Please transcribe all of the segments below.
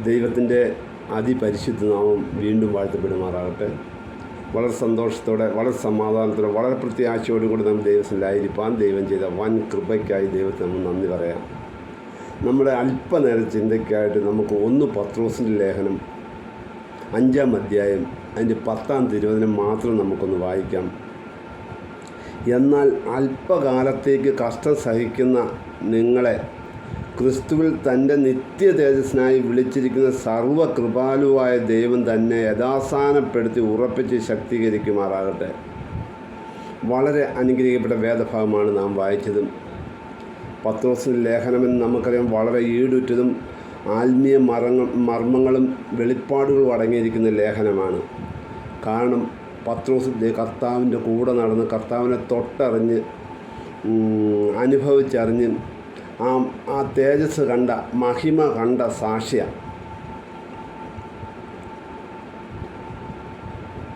ദൈവത്തിൻ്റെ അതിപരിശുദ്ധ നാമം വീണ്ടും വാഴ്ത്തപ്പെടുമാറാകട്ടെ. വളരെ സന്തോഷത്തോടെ, വളരെ സമാധാനത്തോടെ, വളരെ പ്രത്യാശയോടും കൂടി നമ്മൾ ദൈവത്തിലായിരിക്കാൻ ദൈവം ചെയ്ത വൻ കൃപയ്ക്കായി ദൈവത്തിന് നമ്മൾ നന്ദി പറയാം. നമ്മുടെ അല്പനേര ചിന്തയ്ക്കായിട്ട് നമുക്ക് 1 പത്രോസിൻ്റെ ലേഖനം 5-ാം അധ്യായം അതിൻ്റെ 10-ാം തിരുവചനം മാത്രം നമുക്കൊന്ന് വായിക്കാം. എന്നാൽ അല്പകാലത്തേക്ക് കഷ്ടം സഹിക്കുന്ന നിങ്ങളെ ക്രിസ്തുവിൽ തൻ്റെ നിത്യ തേജസ്സിനായി വിളിച്ചിരിക്കുന്ന സർവ്വകൃപാലുവായ ദൈവം തന്നെ യഥാസ്ഥാനപ്പെടുത്തി ഉറപ്പിച്ച് ശക്തീകരിക്കുമാറാകട്ടെ. വളരെ അനുഗ്രഹിക്കപ്പെട്ട വേദഭാഗമാണ് നാം വായിച്ചതും. പത്രോസിൻ്റെ ലേഖനമെന്ന് നമുക്കറിയാം വളരെ ഈടുറ്റതും ആത്മീയ മർമ്മങ്ങളും വെളിപ്പാടുകളും അടങ്ങിയിരിക്കുന്ന ലേഖനമാണ്. കാരണം പത്രോസ് കർത്താവിൻ്റെ കൂടെ നടന്ന് കർത്താവിനെ തൊട്ടറിഞ്ഞ് അനുഭവിച്ചറിഞ്ഞ് ആ തേജസ് കണ്ട, മഹിമ കണ്ട സാക്ഷിയാണ്.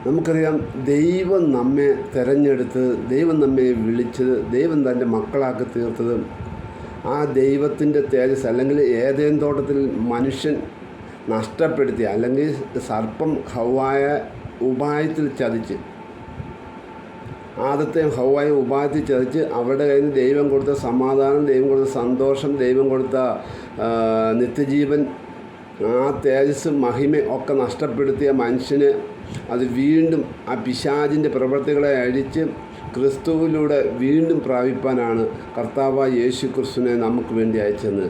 നമുക്കറിയാം, ദൈവം നമ്മെ തിരഞ്ഞെടുത്ത്, ദൈവം നമ്മെ വിളിച്ചത്, ദൈവം തൻ്റെ മക്കളാക്കി തീർത്തത് ആ ദൈവത്തിൻ്റെ തേജസ്, അല്ലെങ്കിൽ ഏതേൻ തോട്ടത്തിൽ മനുഷ്യൻ നഷ്ടപ്പെടുത്തി, അല്ലെങ്കിൽ സർപ്പം ഹവ്വായ ഉപായത്തിൽ ചതിച്ച്, ആദത്തെയും ഹവ്വായും ഉപായത്തിൽ ചതിച്ച് അവരുടെ കയ്യിൽ നിന്ന് ദൈവം കൊടുത്ത സമാധാനം, ദൈവം കൊടുത്ത സന്തോഷം, ദൈവം കൊടുത്ത നിത്യജീവൻ, ആ തേജസ് മഹിമ ഒക്കെ നഷ്ടപ്പെടുത്തിയ മനുഷ്യന് അത് വീണ്ടും ആ പിശാചിൻ്റെ പ്രവൃത്തികളെ അഴിച്ച് ക്രിസ്തുവിലൂടെ വീണ്ടും പ്രാപിപ്പാനാണ് കർത്താവായ യേശു ക്രിസ്തുവിനെ നമുക്ക് വേണ്ടി അയച്ചത്.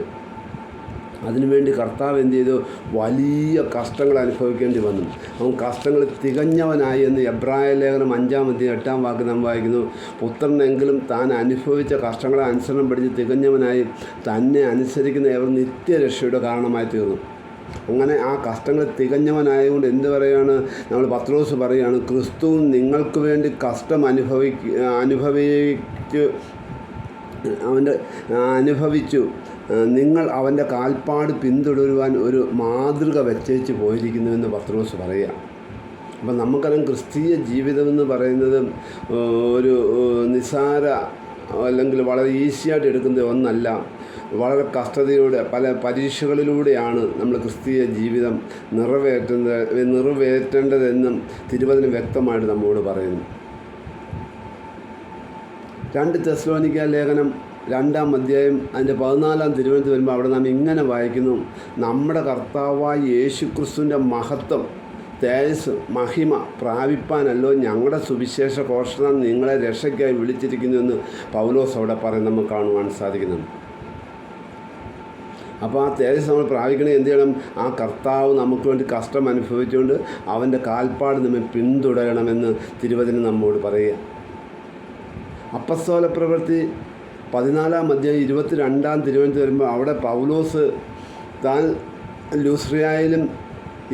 അതിനുവേണ്ടി കർത്താവ് എന്ത് ചെയ്തു? വലിയ കഷ്ടങ്ങൾ അനുഭവിക്കേണ്ടി വന്നു. അവൻ കഷ്ടങ്ങൾ തികഞ്ഞവനായി എന്ന് എബ്രായ ലേഖനം 5-ാം അധ്യായം 8-ാം വാക്ക് നാം വായിക്കുന്നു. പുത്രനെങ്കിലും താൻ അനുഭവിച്ച കഷ്ടങ്ങളെ അനുസരണം പഠിച്ച് തികഞ്ഞവനായി തന്നെ അനുസരിക്കുന്ന ഏവർ നിത്യരക്ഷയുടെ കാരണമായി തീർന്നു. അങ്ങനെ ആ കഷ്ടങ്ങൾ തികഞ്ഞവനായതുകൊണ്ട് എന്ത് പറയുകയാണ്? നമ്മൾ പത്രോസ് പറയുകയാണ്, ക്രിസ്തു നിങ്ങൾക്ക് വേണ്ടി കഷ്ടം അനുഭവിച്ചു, നിങ്ങൾ അവൻ്റെ കാൽപ്പാട് പിന്തുടരുവാൻ ഒരു മാതൃക വെച്ചേച്ച് പോയിരിക്കുന്നുവെന്ന് പത്രോസ് പറയുക. അപ്പം നമുക്കറിയാം, ക്രിസ്തീയ ജീവിതമെന്ന് പറയുന്നത് ഒരു നിസ്സാര അല്ലെങ്കിൽ വളരെ ഈസിയായിട്ട് എടുക്കുന്ന ഒന്നല്ല. വളരെ പല പരീക്ഷകളിലൂടെയാണ് നമ്മൾ ക്രിസ്തീയ ജീവിതം നിറവേറ്റേണ്ടതെന്നും തിരുവചനം വ്യക്തമായിട്ട് നമ്മോട് പറയുന്നു. 2 തെസ്സലോനിക്ക ലേഖനം 2-ാം അധ്യായം അതിൻ്റെ 14-ാം തിരുവചനത്തിൽ വരുമ്പോൾ അവിടെ നാം ഇങ്ങനെ വായിക്കുന്നു: നമ്മുടെ കർത്താവായ യേശു ക്രിസ്തുവിൻ്റെ മഹത്വം, തേജസ്, മഹിമ പ്രാപിപ്പാനല്ലോ ഞങ്ങളുടെ സുവിശേഷ ഘോഷണം നിങ്ങളെ രക്ഷയ്ക്കായി വിളിച്ചിരിക്കുന്നുവെന്ന് പൗലോസ് അവിടെ പറയുന്നത് നമുക്ക് കാണുവാൻ സാധിക്കുന്നുണ്ട്. അപ്പോൾ ആ തേജസ് നമ്മൾ പ്രാപിക്കണേ എന്ത് ചെയ്യണം? ആ കർത്താവ് നമുക്ക് വേണ്ടി കഷ്ടം അനുഭവിച്ചുകൊണ്ട് അവൻ്റെ കാൽപ്പാട് നമ്മെ പിന്തുടരണമെന്ന് തിരുവചനം നമ്മോട് പറയുക. അപ്പസ്തോല പ്രവൃത്തി 14-ാം അധ്യായം 22-ാം തിരുവചനത്തിൽ വരുമ്പോൾ അവിടെ പൗലോസ് താൻ ലൂസ്ട്രയായാലും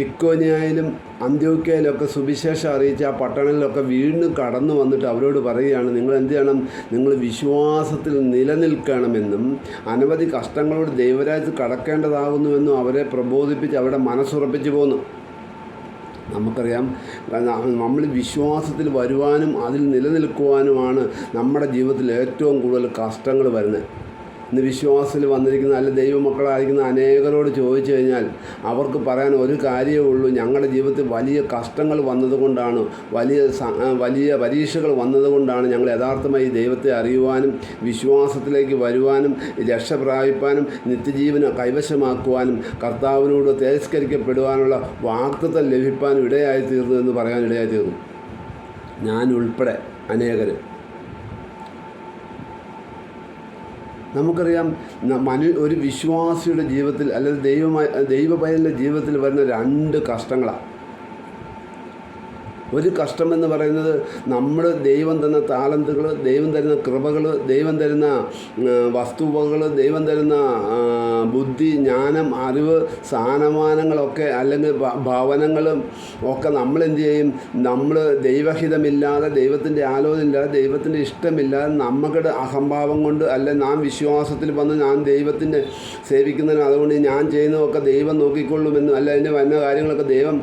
ഇക്കോന്യായാലും അന്ത്യോക്യയിലൊക്കെ സുവിശേഷം അറിയിച്ച ആ പട്ടണങ്ങളിലൊക്കെ വീണ്ടും കടന്നു വന്നിട്ട് അവരോട് പറയുകയാണ്, നിങ്ങൾ എന്ത് ചെയ്യണം? നിങ്ങൾ വിശ്വാസത്തിൽ നിലനിൽക്കണമെന്നും അനവധി കഷ്ടങ്ങളോട് ദൈവരാജ്യത്തിൽ കടക്കേണ്ടതാകുന്നുവെന്നും അവരെ പ്രബോധിപ്പിച്ച് അവരുടെ മനസ്സുറപ്പിച്ച് പോന്നു. നമുക്കറിയാം, നമ്മൾ വിശ്വാസത്തിൽ വരുവാനും അതിൽ നിലനിൽക്കുവാനുമാണ് നമ്മുടെ ജീവിതത്തിൽ ഏറ്റവും കൂടുതൽ കഷ്ടങ്ങൾ വരുന്നത്. ഇന്ന് വിശ്വാസത്തിൽ വന്നിരിക്കുന്ന അല്ലെങ്കിൽ ദൈവമക്കളായിരിക്കുന്ന അനേകരോട് ചോദിച്ചു കഴിഞ്ഞാൽ അവർക്ക് പറയാൻ ഒരു കാര്യമേ ഉള്ളൂ: ഞങ്ങളുടെ ജീവിതത്തിൽ വലിയ കഷ്ടങ്ങൾ വന്നതുകൊണ്ടാണ്, വലിയ പരീക്ഷകൾ വന്നതുകൊണ്ടാണ് ഞങ്ങൾ യഥാർത്ഥമായി ദൈവത്തെ അറിയുവാനും വിശ്വാസത്തിലേക്ക് വരുവാനും രക്ഷ പ്രാപിപ്പാനും നിത്യജീവനെ കൈവശമാക്കുവാനും കർത്താവിനോട് തിരസ്കരിക്കപ്പെടുവാനുള്ള വാഗ്ദത്തം ലഭിക്കാനും ഇടയായിത്തീർന്നു എന്ന് പറയാനിടയായിത്തീർന്നു. ഞാൻ ഉൾപ്പെടെ അനേകർ. നമുക്കറിയാം, ഒരു വിശ്വാസിയുടെ ജീവിതത്തിൽ അല്ലെങ്കിൽ ദൈവഭയൻ്റെ ജീവിതത്തിൽ വരുന്ന 2 കഷ്ടങ്ങളാണ്. ഒരു കഷ്ടമെന്ന് പറയുന്നത് നമ്മൾ ദൈവം തന്ന താലന്തുകൾ, ദൈവം തരുന്ന കൃപകൾ, ദൈവം തരുന്ന വസ്തുവകൾ, ദൈവം തരുന്ന ബുദ്ധി, ജ്ഞാനം, അറിവ്, സ്ഥാനമാനങ്ങളൊക്കെ അല്ലെങ്കിൽ ഭവനങ്ങളും ഒക്കെ നമ്മളെന്ത് ചെയ്യും? നമ്മൾ ദൈവഹിതമില്ലാതെ, ദൈവത്തിൻ്റെ ആലോചനയില്ലാതെ, ദൈവത്തിൻ്റെ ഇഷ്ടമില്ലാതെ നമ്മുടെ അഹംഭാവം കൊണ്ട്, അല്ലെ നാം വിശ്വാസത്തിൽ വന്ന് ഞാൻ ദൈവത്തിൻ്റെ സേവിക്കുന്നതിന് അതുകൊണ്ട് ഞാൻ ചെയ്യുന്നതൊക്കെ ദൈവം നോക്കിക്കൊള്ളുമെന്നും, അല്ല എൻ്റെ വന്ന കാര്യങ്ങളൊക്കെ ദൈവം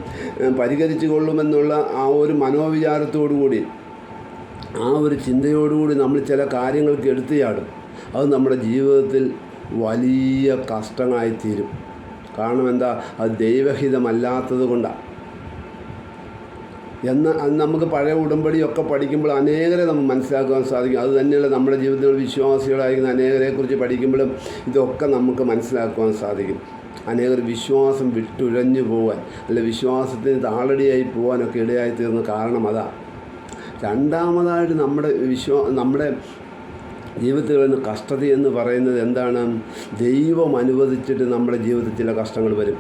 പരിഹരിച്ചു കൊള്ളുമെന്നുള്ള ആ ഒരു മനോവിചാരത്തോടുകൂടി, ആ ഒരു ചിന്തയോടുകൂടി നമ്മൾ ചില കാര്യങ്ങൾക്ക് എടുത്തു ചാടും. അത് നമ്മുടെ ജീവിതത്തിൽ വലിയ കഷ്ടമായിത്തീരും. കാരണം എന്താ? അത് ദൈവഹിതമല്ലാത്തത് കൊണ്ടാണ്. എന്നാൽ അത് നമുക്ക് പഴയ ഉടമ്പടിയൊക്കെ പഠിക്കുമ്പോൾ അനേകരെ നമുക്ക് മനസ്സിലാക്കുവാൻ സാധിക്കും. അത് തന്നെയല്ല നമ്മുടെ ജീവിതത്തിൽ വിശ്വാസികളായിരിക്കുന്ന അനേകരെക്കുറിച്ച് പഠിക്കുമ്പോഴും ഇതൊക്കെ നമുക്ക് മനസ്സിലാക്കുവാൻ സാധിക്കും. അനേകർ വിശ്വാസം വിട്ടുഴഞ്ഞു പോകാൻ, അല്ല വിശ്വാസത്തിന് താളടിയായി പോകാനൊക്കെ ഇടയായി തീർന്ന കാരണം അതാണ്. രണ്ടാമതായിട്ട് നമ്മുടെ ജീവിതത്തിൽ വരുന്ന കഷ്ടത എന്ന് പറയുന്നത് എന്താണ്? ദൈവം അനുവദിച്ചിട്ട് നമ്മുടെ ജീവിതത്തിൽ ചില കഷ്ടങ്ങൾ വരും.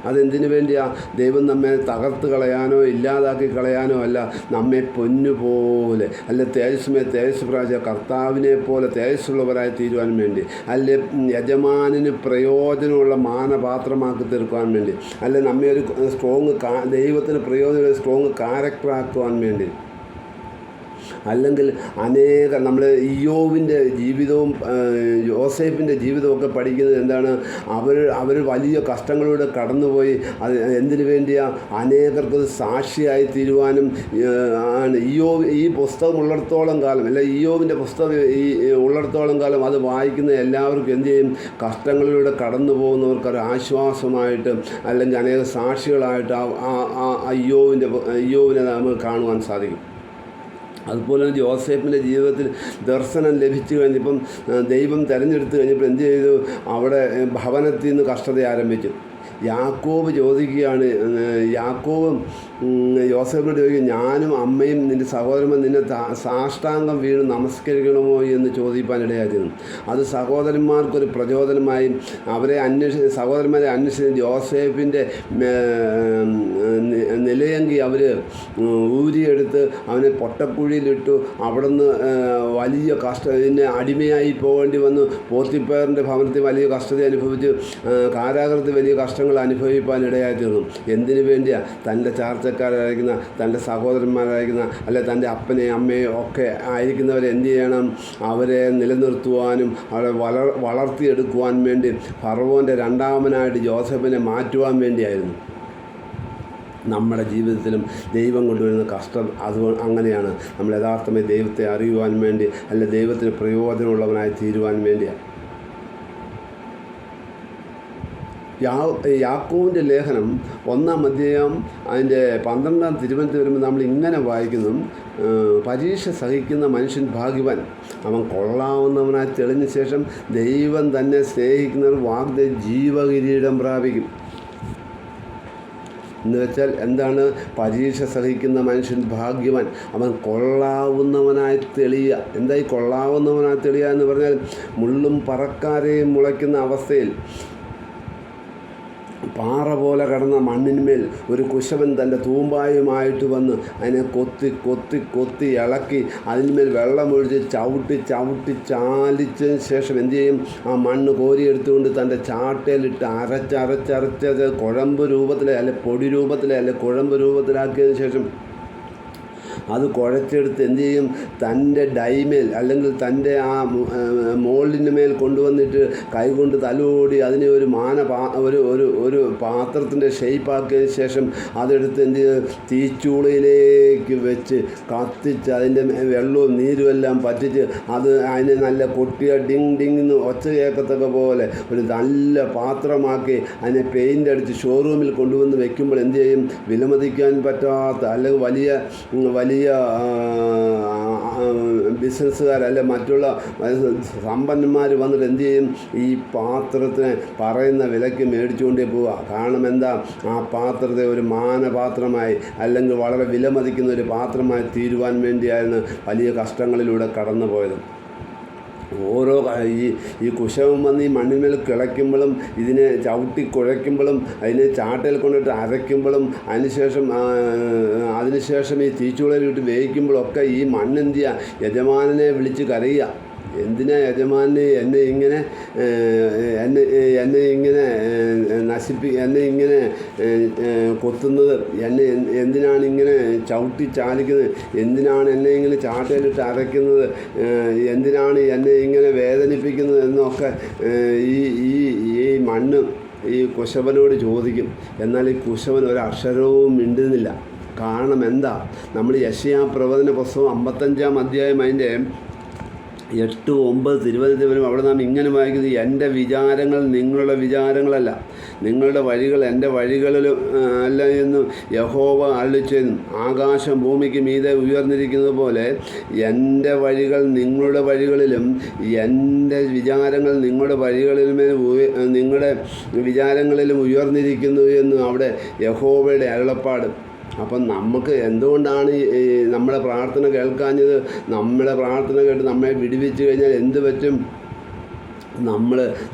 അതെന്തിനു വേണ്ടിയാണ്? ദൈവം നമ്മെ തകർത്ത് കളയാനോ ഇല്ലാതാക്കി കളയാനോ അല്ല, നമ്മെ പൊന്നുപോലെ അല്ലെ തേജസ് പ്രാപിച്ച കർത്താവിനെ പോലെ തേജസ്സുള്ളവരായി തീരുവാൻ വേണ്ടി, അല്ലെ യജമാനന് പ്രയോജനമുള്ള മാനപാത്രമാക്കി തീർക്കുവാൻ വേണ്ടി, അല്ലെ നമ്മെ ഒരു ദൈവത്തിന് പ്രയോജനമുള്ള സ്ട്രോങ് ക്യാരക്ടറാക്കുവാൻ വേണ്ടി, അല്ലെങ്കിൽ നമ്മൾ ഇയ്യോബിൻ്റെ ജീവിതവും യോസേഫിൻ്റെ ജീവിതമൊക്കെ പഠിക്കുന്നത് എന്താണ്? അവർ വലിയ കഷ്ടങ്ങളിലൂടെ കടന്നുപോയി. അത് എന്തിനു വേണ്ടിയാണ്? അനേകർക്ക് സാക്ഷിയായി തീരുവാനും ആണ്. ഈ പുസ്തകം ഉള്ളിടത്തോളം കാലം, അല്ല ഇയ്യോബിൻ്റെ പുസ്തകം ഉള്ളിടത്തോളം കാലം അത് വായിക്കുന്ന എല്ലാവർക്കും എന്ത് ചെയ്യും? കഷ്ടങ്ങളിലൂടെ കടന്നു പോകുന്നവർക്ക് ഒരു ആശ്വാസമായിട്ട്, അല്ലെങ്കിൽ അനേക സാക്ഷികളായിട്ട് ഇയ്യോബിനെ നമുക്ക് കാണുവാൻ സാധിക്കും. അതുപോലെ തന്നെ ജോസേഫിൻ്റെ ജീവിതത്തിൽ ദർശനം ലഭിച്ചു കഴിഞ്ഞപ്പം, ദൈവം തിരഞ്ഞെടുത്ത് കഴിഞ്ഞപ്പോൾ എന്ത് ചെയ്തു? അവിടെ ഭവനത്തിൽ നിന്ന് കഷ്ടത ആരംഭിച്ചു. യാക്കോബ് ചോദിക്കുകയാണ്, യാക്കോബും യോസേഫിനോട് ചോദിക്കും, ഞാനും അമ്മയും നിൻ്റെ സഹോദരന്മാർ നിന്നെ സാഷ്ടാംഗം വീണ് നമസ്കരിക്കണമോ എന്ന് ചോദിക്കാനിടയായിരുന്നു. അത് സഹോദരന്മാർക്കൊരു പ്രചോദനമായി സഹോദരന്മാരെ അന്വേഷിച്ച് യോസേഫിൻ്റെ നിലയങ്കി അവർ ഊരിയെടുത്ത് അവനെ പൊട്ടക്കുഴിയിലിട്ടു. അവിടുന്ന് വലിയ ഇതിനെ അടിമയായി പോകേണ്ടി വന്നു. പോത്തിഫേറിൻ്റെ ഭവനത്തിൽ വലിയ കഷ്ടത അനുഭവിച്ചു, കാരാഗ്രഹത്തിൽ വലിയ കഷ്ടങ്ങൾ അനുഭവിക്കാനിടയായി തീർന്നു. എന്തിനു വേണ്ടിയാണ്? തൻ്റെ ചാർച്ചക്കാരായിരിക്കുന്ന, തൻ്റെ സഹോദരന്മാരായിരിക്കുന്ന, അല്ലെ തൻ്റെ അപ്പനെയും അമ്മയും ഒക്കെ ആയിരിക്കുന്നവരെ എന്ത് ചെയ്യണം? അവരെ നിലനിർത്തുവാനും അവരെ വളർത്തിയെടുക്കുവാൻ വേണ്ടി ഫറവോൻ്റെ രണ്ടാമനായിട്ട് ജോസഫിനെ മാറ്റുവാൻ വേണ്ടിയായിരുന്നു. നമ്മുടെ ജീവിതത്തിലും ദൈവം കൊണ്ടുവരുന്ന കഷ്ടം അങ്ങനെയാണ്. നമ്മൾ യഥാർത്ഥമായി ദൈവത്തെ അറിയുവാൻ വേണ്ടി, അല്ല ദൈവത്തിന് പ്രയോജനമുള്ളവനായി തീരുവാൻ വേണ്ടിയാണ്. യാക്കോബിൻ്റെ ലേഖനം 1-ാം അധ്യായം അതിൻ്റെ 12-ാം തിരുവനന്തപുരം വരുമ്പോൾ നമ്മൾ ഇങ്ങനെ വായിക്കുന്നു: പരീക്ഷ സഹിക്കുന്ന മനുഷ്യൻ ഭാഗ്യവാൻ, അവൻ കൊള്ളാവുന്നവനായി തെളിഞ്ഞ ശേഷം ദൈവം തന്നെ സ്നേഹിക്കുന്നവർ വാഗ്ദത്ത ജീവകിരീടം പ്രാപിക്കും. എന്ന് വെച്ചാൽ എന്താണ്? പരീക്ഷ സഹിക്കുന്ന മനുഷ്യൻ ഭാഗ്യവാൻ, അവൻ കൊള്ളാവുന്നവനായി തെളിയുക. എന്തായി കൊള്ളാവുന്നവനായി തെളിയുക എന്ന് പറഞ്ഞാൽ, മുള്ളും പറക്കാരെയും മുളയ്ക്കുന്ന അവസ്ഥയിൽ പാറ പോലെ കടന്ന മണ്ണിന്മേൽ ഒരു കുശവൻ തൻ്റെ തൂമ്പായുമായിട്ട് വന്ന് അതിനെ കൊത്തി ഇളക്കി അതിന്മേൽ വെള്ളമൊഴിച്ച് ചവിട്ടി ചാലിച്ചതിന് ശേഷം എന്തു ചെയ്യും? ആ മണ്ണ് കോരിയെടുത്തുകൊണ്ട് തൻ്റെ ചാട്ടയിലിട്ട് അരച്ചത് കുഴമ്പ് രൂപത്തിലെ, അല്ലെ പൊടി രൂപത്തിലെ, അല്ലെ കുഴമ്പ് രൂപത്തിലാക്കിയതിന് ശേഷം അത് കുഴച്ചെടുത്ത് എന്തു ചെയ്യും? തൻ്റെ ഡൈമേൽ, അല്ലെങ്കിൽ തൻ്റെ ആ മോൾഡിൻ്റെ മേൽ കൊണ്ടുവന്നിട്ട് കൈകൊണ്ട് തലോടി അതിനെ ഒരു പാത്രത്തിൻ്റെ ഷേപ്പാക്കിയതിന് ശേഷം അതെടുത്ത് എന്ത് ചെയ്ത് തീച്ചൂളയിലേക്ക് വെച്ച് കത്തിച്ച് അതിൻ്റെ വെള്ളവും നീരും എല്ലാം പറ്റിച്ച് അതിനെ നല്ല കൊട്ടിയ ഡിങ് എന്ന് ഒച്ച കേൾക്കത്തക്ക പോലെ ഒരു നല്ല പാത്രമാക്കി അതിനെ പെയിൻ്റ് അടിച്ച് ഷോറൂമിൽ കൊണ്ടുവന്ന് വെക്കുമ്പോൾ എന്ത് ചെയ്യും? വിലമതിക്കാൻ പറ്റാത്ത, അല്ലെങ്കിൽ വലിയ ബിസിനസ്സുകാർ, അല്ലെ മറ്റുള്ള സമ്പന്നന്മാർ വന്നിട്ട് എന്ത് ചെയ്യും? ഈ പാത്രത്തിന് പറയുന്ന വിലയ്ക്ക് മേടിച്ചുകൊണ്ടേ പോവുക. കാരണം എന്താ? ആ പാത്രത്തെ ഒരു മാനപാത്രമായി, അല്ലെങ്കിൽ വളരെ വിലമതിക്കുന്ന ഒരു പാത്രമായി തീരുവാൻ വേണ്ടിയായിരുന്നു വലിയ കഷ്ടങ്ങളിലൂടെ കടന്നു പോയത്. ഈ കുശവം വന്ന് ഈ മണ്ണിന്മേൽ കിളയ്ക്കുമ്പോഴും, ഇതിനെ ചവിട്ടി കുഴയ്ക്കുമ്പോഴും, അതിനെ ചാട്ടയിൽ കൊണ്ടിട്ട് അരയ്ക്കുമ്പോഴും, അതിനുശേഷം ഈ തീച്ചൂളയിലിട്ട് വേവിക്കുമ്പോഴൊക്കെ ഈ മണ്ണെന്തിയ യജമാനനെ വിളിച്ച് കരയുക. എന്തിനാ യജമാനെ എന്നെ ഇങ്ങനെ എന്നെ ഇങ്ങനെ കൊത്തുന്നത്? എന്തിനാണ് ഇങ്ങനെ ചവിട്ടി ചാലിക്കുന്നത്? എന്തിനാണ് എന്നെ ഇങ്ങനെ ചാട്ടയിലിട്ട് അരയ്ക്കുന്നത്? എന്തിനാണ് എന്നെ ഇങ്ങനെ വേദനിപ്പിക്കുന്നത് എന്നൊക്കെ ഈ മണ്ണ് ഈ കുശവനോട് ചോദിക്കും. എന്നാൽ ഈ കുശവൻ ഒരക്ഷരവും മിണ്ടുന്നില്ല. കാരണം എന്താ? നമ്മൾ യെശയ്യാ പ്രവചന പുസ്തകം 55-ാം അധ്യായം അതിൻ്റെ 8, 9 തിരുവചനത്തിൽ വരും. അവിടെ നാം ഇങ്ങനെ വായിക്കുന്നത്, എൻ്റെ വിചാരങ്ങൾ നിങ്ങളുടെ വിചാരങ്ങളല്ല, നിങ്ങളുടെ വഴികൾ എൻ്റെ വഴികളിലും അല്ല എന്ന് യഹോവ അരുളിച്ചെയ്യുന്നു. ആകാശം ഭൂമിക്ക് മീതെ ഉയർന്നിരിക്കുന്നത് പോലെ എൻ്റെ വഴികൾ നിങ്ങളുടെ വഴികളിലും എൻ്റെ വിചാരങ്ങൾ നിങ്ങളുടെ നിങ്ങളുടെ വിചാരങ്ങളിലും ഉയർന്നിരിക്കുന്നു എന്ന് അവിടെ യഹോവയുടെ അരുളപ്പാട്. അപ്പം നമുക്ക് എന്തുകൊണ്ടാണ് നമ്മുടെ പ്രാർത്ഥന കേൾക്കാഞ്ഞത്? നമ്മുടെ പ്രാർത്ഥന കേട്ട് നമ്മെ വിടുവിച്ച് കഴിഞ്ഞാൽ എന്ത് പറ്റും?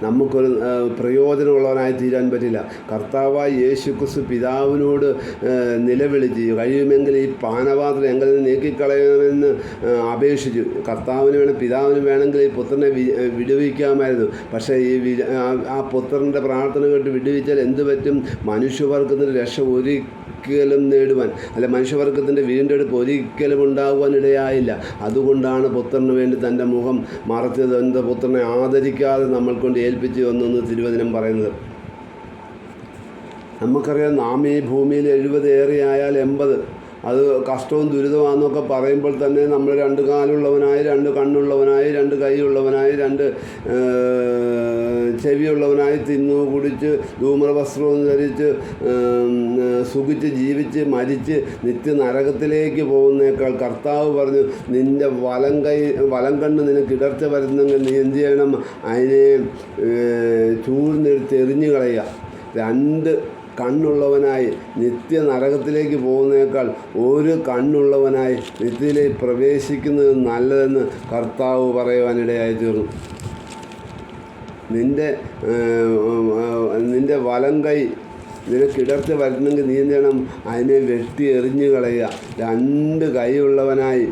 നമുക്കൊരു പ്രയോജനമുള്ളവനായി തീരാൻ പറ്റില്ല. കർത്താവായ യേശുക്രിസ്തു പിതാവിനോട് നിലവിളിച്ച് കഴിയുമെങ്കിൽ ഈ പാനപാത്രം എങ്കിൽ നീക്കിക്കളയണമെന്ന് അപേക്ഷിച്ചു. പിതാവിന് വേണമെങ്കിൽ ഈ പുത്രനെ വിടുവിക്കാമായിരുന്നു. പക്ഷേ ആ പുത്രൻ്റെ പ്രാർത്ഥന കേട്ട് വിടുവിച്ചാൽ എന്ത് പറ്റും? മനുഷ്യവർഗത്തിന് രക്ഷ ഒരിക്കലും നേടുവാൻ, അല്ല മനുഷ്യവർഗത്തിൻ്റെ വീണ്ടെടുപ്പ് ഒരിക്കലും ഉണ്ടാകുവാൻ ഇടയായില്ല. അതുകൊണ്ടാണ് പുത്രന് വേണ്ടി തൻ്റെ മുഖം മറച്ചത്. എൻ്റെ പുത്രനെ ആദരിക്കാതെ നമ്മൾ കൊണ്ട് ഏൽപ്പിച്ചു എന്നൊന്ന് തിരുവചനം പറയുന്നത്. നമുക്കറിയാം, നാം ഈ ഭൂമിയിൽ 70 ഏറെയായാൽ 80 അത് കഷ്ടവും ദുരിതമാണെന്നൊക്കെ പറയുമ്പോൾ തന്നെ നമ്മൾ 2 കാലുള്ളവനായി, 2 കണ്ണുള്ളവനായി, 2 കൈയുള്ളവനായി, 2 ചെവിയുള്ളവനായി, തിന്നു കുടിച്ച് ധൂമ്രവസ്ത്രവും ധരിച്ച് സുഖിച്ച് ജീവിച്ച് മരിച്ച് നിത്യനരകത്തിലേക്ക് പോകുന്നേക്കാൾ കർത്താവ് പറഞ്ഞു, നിൻ്റെ വലം കണ്ണ് നിനക്ക് ഇടർച്ച വരുന്നെങ്കിൽ നീ എന്ത് ചെയ്യണം? അതിനെ ചൂഴ്ന്നെടുത്ത് എറിഞ്ഞു കളയുക. 2 കണ്ണുള്ളവനായി നിത്യനരകത്തിലേക്ക് പോകുന്നേക്കാൾ 1 കണ്ണുള്ളവനായി നിത്യത്തിലേക്ക് പ്രവേശിക്കുന്നത് നല്ലതെന്ന് കർത്താവ് പറയുവാനിടയായി തീർന്നു. നിൻ്റെ വലം കൈ നിനക്ക് ഇടർച്ച വരുന്നെങ്കിൽ നീ എന്ത് ചെയ്യണം? അതിനെ വെട്ടി എറിഞ്ഞു കളയുക. 2 കൈയുള്ളവനായി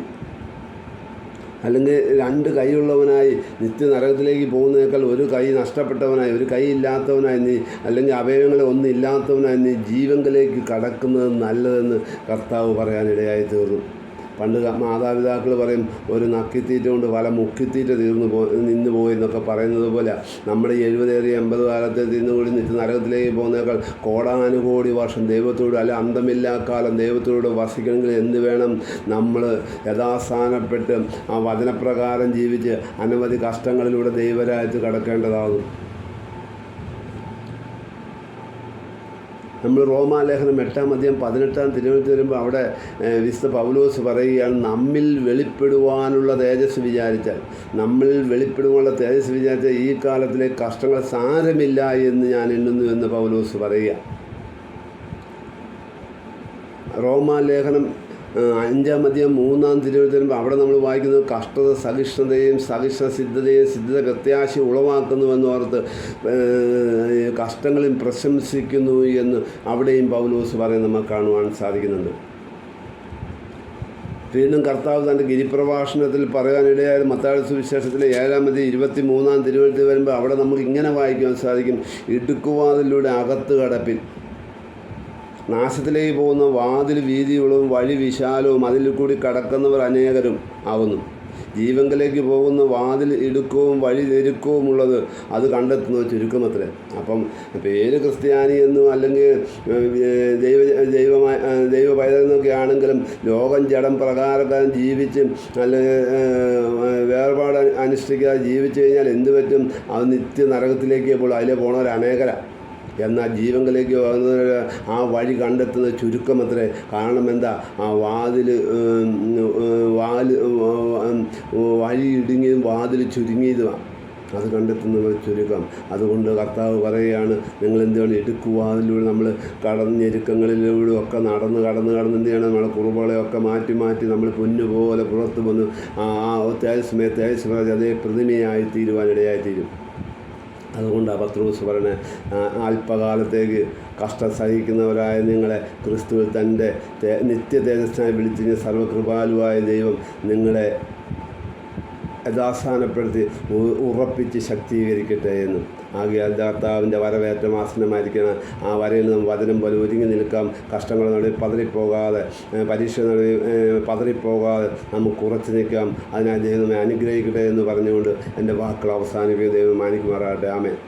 അല്ലെങ്കിൽ 2 കൈയുള്ളവനായി നിത്യനരകത്തിലേക്ക് പോകുന്നതിനേക്കാൾ 1 കൈ നഷ്ടപ്പെട്ടവനായി, 1 കൈ ഇല്ലാത്തവനായി നീ, അല്ലെങ്കിൽ അവയവങ്ങളെ ഒന്നും ഇല്ലാത്തവനായി നീ ജീവങ്കിലേക്ക് കടക്കുന്നത് നല്ലതെന്ന് കർത്താവ് പറയാനിടയായി തീർന്നു. പണ്ട് മാതാപിതാക്കൾ പറയും, ഒരു നക്കിത്തീറ്റ കൊണ്ട് പല മുക്കിത്തീറ്റ നിന്ന് പോയി എന്നൊക്കെ പറയുന്നത് പോലെ നമ്മുടെ 70 80 കാലത്തെ തിന്നുകൂടി നരകത്തിലേക്ക് പോകുന്നേക്കാൾ കോടാനുകോടി വർഷം ദൈവത്തോട്, അല്ല അന്തമില്ലാക്കാലം ദൈവത്തോട് വസിക്കണമെങ്കിൽ എന്ത് വേണം? നമ്മൾ യഥാസ്ഥാനപ്പെട്ട് ആ വചനപ്രകാരം ജീവിച്ച് അനവധി കഷ്ടങ്ങളിലൂടെ ദൈവരാജ്യത്ത് കടക്കേണ്ടതാകും. നമ്മൾ റോമാലേഖനം 8-ാം അധ്യായം 18-ാം തിരുവചനത്തിൽ വരുമ്പോൾ അവിടെ വിശുദ്ധ പൗലോസ് പറയുകയാണ്, നമ്മിൽ വെളിപ്പെടുവാനുള്ള തേജസ് വിചാരിച്ചാൽ ഈ കാലത്തിലെ കഷ്ടങ്ങൾ സാരമില്ല എന്ന് ഞാൻ എണ്ണുന്നു എന്ന് പൗലോസ് പറയുക. റോമാലേഖനം 5-ാം അധ്യായം 3-ാം തിരുവചനത്തിൽ വരുമ്പോൾ അവിടെ നമ്മൾ വായിക്കുന്നത്, കഷ്ടത സഹിഷ്ണുതയും സിദ്ധത പ്രത്യാശ ഉളവാക്കുന്നുവെന്ന് ഓർത്ത് കഷ്ടങ്ങളിൽ പ്രശംസിക്കുന്നു എന്ന് അവിടെയും പൗലോസ് പറയുന്നത് നമുക്ക് കാണുവാൻ സാധിക്കുന്നുണ്ട്. വീണ്ടും കർത്താവ് തൻ്റെ ഗിരിപ്രഭാഷണത്തിൽ പറയാനിടയായ മത്തായി സുവിശേഷത്തിലെ 7-ാം അധ്യായം 23-ാം തിരുവചനത്തിൽ വരുമ്പോൾ അവിടെ നമുക്ക് ഇങ്ങനെ വായിക്കുവാൻ സാധിക്കും, ഇടുക്കുവാതിലൂടെ അകത്ത് കടപ്പിൻ. നാശത്തിലേക്ക് പോകുന്ന വാതിൽ വീതിയുള്ളതും വഴി വിശാലവും അതിൽ കൂടി കടക്കുന്നവർ അനേകരും ആവുന്നു. ജീവങ്കിലേക്ക് പോകുന്ന വാതിൽ ഇടുക്കവും വഴി ഞെരുക്കവുമുള്ളത് അത് കണ്ടെത്തുന്നത് ചുരുക്കമത്രേ. അപ്പം പേര് ക്രിസ്ത്യാനി എന്നും അല്ലെങ്കിൽ ദൈവ പൈതലെന്നൊക്കെ ആണെങ്കിലും ലോകം ജഡം പ്രകാരം ജീവിച്ച് അല്ലെങ്കിൽ വേർപാട് അനുഷ്ഠിക്കാതെ ജീവിച്ചു കഴിഞ്ഞാൽ എന്ത് പറ്റും? അത് നിത്യ നരകത്തിലേക്ക് പോകും. അതിലെ പോണവർ അനേകരാണ്. എന്നാൽ ജീവങ്കിലേക്ക് പോകുന്നവർ ആ വഴി കണ്ടെത്തുന്നത് ചുരുക്കമത്രേ. കാരണം എന്താ? ആ വഴി ഇടുങ്ങിയതും വാതിൽ ചുരുങ്ങിയതുമാണ്. അത് കണ്ടെത്തുന്നവർ ചുരുക്കം. അതുകൊണ്ട് കർത്താവ് പറയുകയാണ്, നിങ്ങൾ എന്ത് ചെയ്യണം? ഇടുക്കുവാതിലൂടെ നമ്മൾ ഞെരുക്കങ്ങളിലൂടെ ഒക്കെ കടന്ന് എന്ത് ചെയ്യണം? നമ്മളെ കുറുബകളെയൊക്കെ മാറ്റി നമ്മൾ പൊന്നുപോലെ പുറത്ത് വന്ന് തേജസ്മയ അതേ പ്രതിമയായി തീരുവാനിടയായിത്തീരും. അതുകൊണ്ടാണ് പത്രോസ് പറയുന്നത്, അല്പകാലത്തേക്ക് കഷ്ടം സഹിക്കുന്നവരായ നിങ്ങളെ ക്രിസ്തുവിൽ തൻ്റെ നിത്യ തേജസ്സായി വിളിച്ചിരുന്ന സർവ്വകൃപാലുവായ ദൈവം നിങ്ങളെ യഥാസ്ഥാനപ്പെടുത്തി ഉറപ്പിച്ച് ശക്തീകരിക്കട്ടെ എന്നും. ആകയാൽ കർത്താവിൻ്റെ വരവേറ്റം ആസന്നമായിരിക്കണം. ആ വരയിൽ നാം വചനം പോലെ ഒരുങ്ങി നിൽക്കാം. കഷ്ടങ്ങൾ നടുവിൽ പതറിപ്പോകാതെ, പരീക്ഷ നടുവിൽ പതറിപ്പോകാതെ നമുക്ക് ഉറച്ചു നിൽക്കാം. അതിനായി ദൈവം നമ്മെ അനുഗ്രഹിക്കട്ടെ എന്ന് പറഞ്ഞുകൊണ്ട് എൻ്റെ വാക്കുകൾ അവസാനിപ്പിക്കും. ദൈവം മാനിക്കുമാറാകട്ടെ. ആമേൻ.